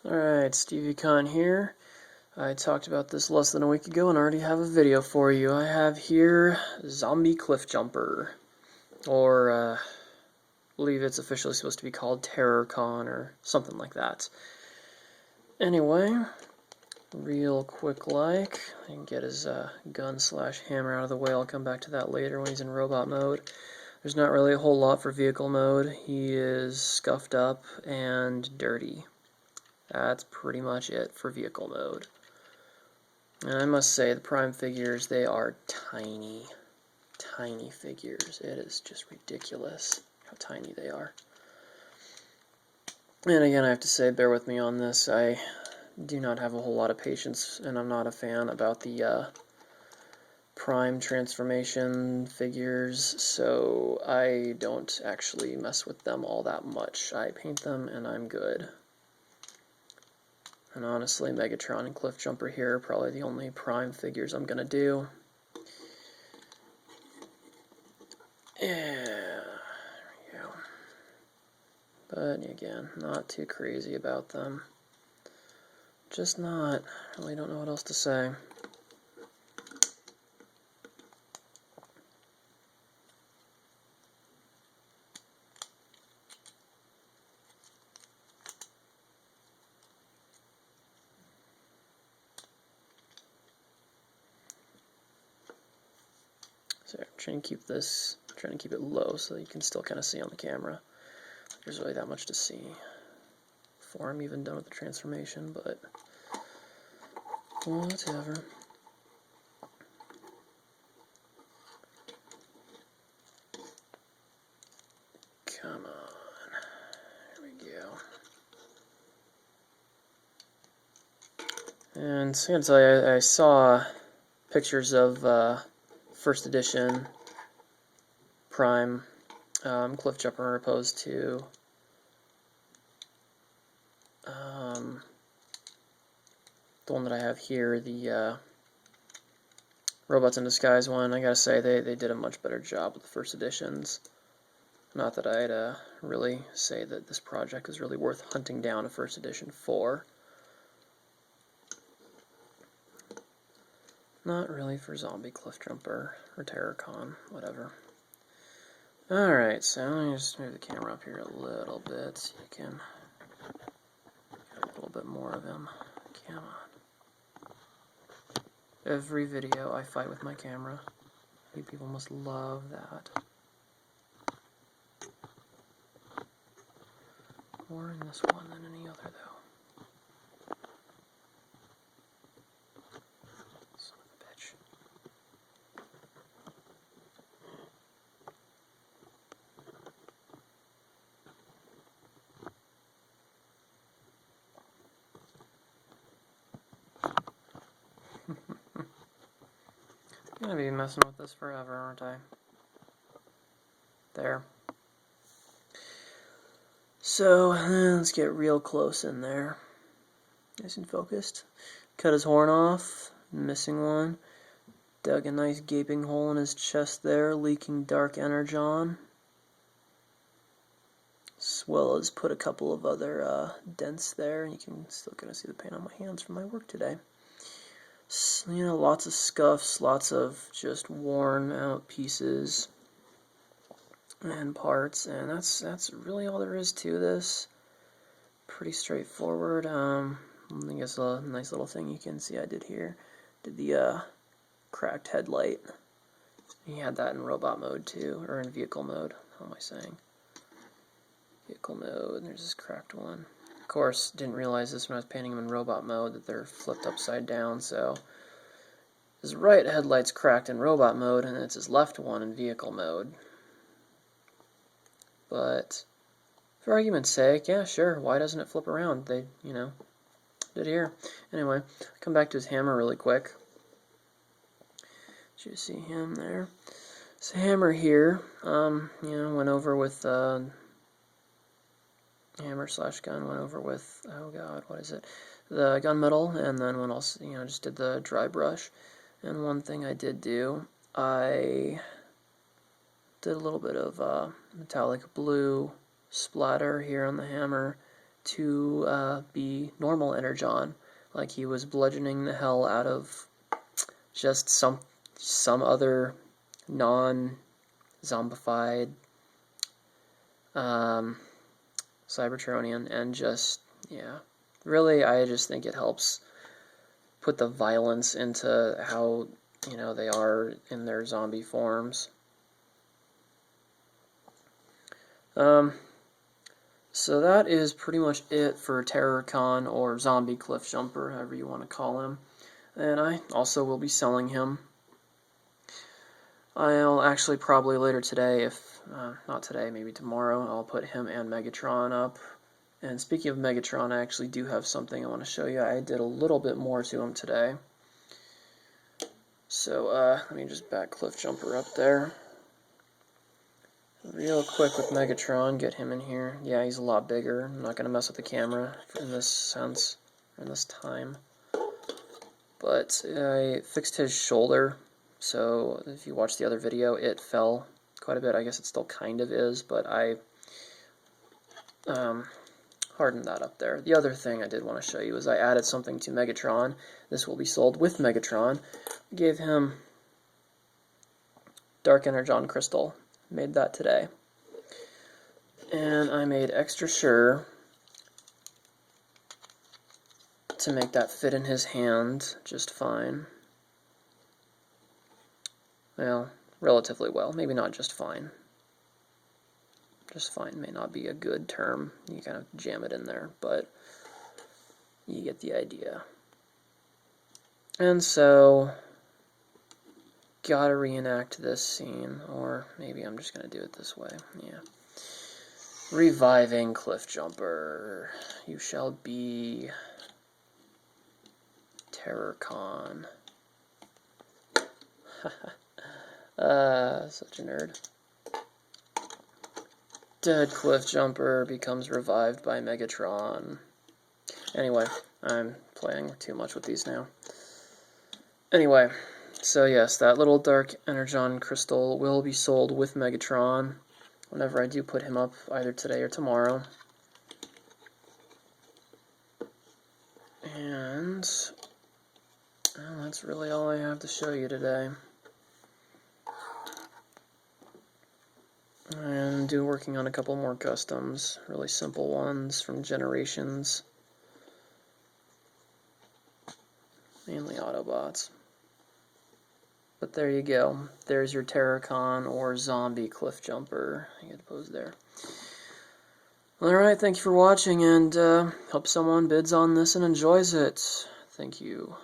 Alright, Deviacon here. I talked about this less than a week ago and already have a video for you. I have here Zombie Cliffjumper, or I believe it's officially supposed to be called TerrorCon or something like that. Anyway, real quick I can get his gun/hammer out of the way. I'll come back to that later when he's in robot mode. There's not really a whole lot for vehicle mode. He is scuffed up and dirty. That's pretty much it for vehicle mode. And I must say, the Prime figures, they are tiny, tiny figures. It is just ridiculous how tiny they are. And again, I have to say, bear with me on this. I do not have a whole lot of patience, and I'm not a fan about the Prime transformation figures, so I don't actually mess with them all that much. I paint them, and I'm good. And honestly, Megatron and Cliffjumper here are probably the only Prime figures I'm going to do. Yeah, there we go. But again, not too crazy about them. Just not. Really don't know what else to say. So I'm trying to keep it low so that you can still kind of see on the camera. There's really that much to see before I'm even done with the transformation, but whatever. Come on. Here we go. And so I gotta tell you, I saw pictures of first edition Prime Cliffjumper opposed to the one that I have here, the Robots in Disguise one. I gotta say, they did a much better job with the first editions. Not that I'd really say that this project is really worth hunting down a first edition for. Not really for Zombie Cliffjumper or TerrorCon, whatever. Alright, so let me just move the camera up here a little bit so you can get a little bit more of him. Come on. Every video I fight with my camera. You people must love that. More in this one than any other, though. Son of a bitch. I'm gonna be messing with this forever, aren't I? There. So, let's get real close in there. Nice and focused. Cut his horn off, missing one. Dug a nice gaping hole in his chest there, leaking dark energon. As well as put a couple of other dents there. You can still kind of see the paint on my hands from my work today. So, you know, lots of scuffs, lots of just worn out pieces and parts, and that's really all there is to this. Pretty straightforward. I guess a nice little thing you can see I did here. Did the cracked headlight. He had that in robot mode too, or in vehicle mode. How am I saying? Vehicle mode, and there's this cracked one. Of course, didn't realize this when I was painting them in robot mode, that they're flipped upside down, so his right headlight's cracked in robot mode, and it's his left one in vehicle mode. But for argument's sake, yeah, sure, why doesn't it flip around? They, you know, did here. Anyway, come back to his hammer really quick. You see him there. This hammer here, you know, went over with hammer/gun, went over with, oh god, what is it? The gunmetal, and then when else, you know, just did the dry brush. And one thing I did do, I did a little bit of metallic blue splatter here on the hammer, to be normal energon, like he was bludgeoning the hell out of just some other non-zombified Cybertronian, and just, yeah, really, I just think it helps put the violence into how, you know, they are in their zombie forms. So that is pretty much it for Terrorcon, or Zombie Cliffjumper, however you want to call him. And I also will be selling him. I'll actually probably later today, if not today, maybe tomorrow, I'll put him and Megatron up. And speaking of Megatron, I actually do have something I want to show you. I did a little bit more to him today. So let me just back Cliffjumper up there. Real quick with Megatron, get him in here. Yeah, he's a lot bigger. I'm not going to mess with the camera in this sense, in this time. But I fixed his shoulder, so if you watch the other video, it fell quite a bit. I guess it still kind of is, but I hardened that up there. The other thing I did want to show you is I added something to Megatron. This will be sold with Megatron. I gave him Dark Energon Crystal. Made that today. And I made extra sure to make that fit in his hand just fine. Well, relatively well. Maybe not just fine. Just fine may not be a good term. You kind of jam it in there, but you get the idea. And so, gotta reenact this scene, or maybe I'm just gonna do it this way. Yeah. Reviving Cliffjumper. You shall be Terrorcon. Such a nerd. Dead Cliffjumper becomes revived by Megatron. Anyway, I'm playing too much with these now. Anyway, so yes, that little Dark Energon Crystal will be sold with Megatron whenever I do put him up, either today or tomorrow. And well, that's really all I have to show you today. And working on a couple more customs, really simple ones from Generations. Mainly Autobots. But there you go. There's your Terrorcon or Zombie Cliffjumper. I get to pose there. Alright, thank you for watching, and hope someone bids on this and enjoys it. Thank you.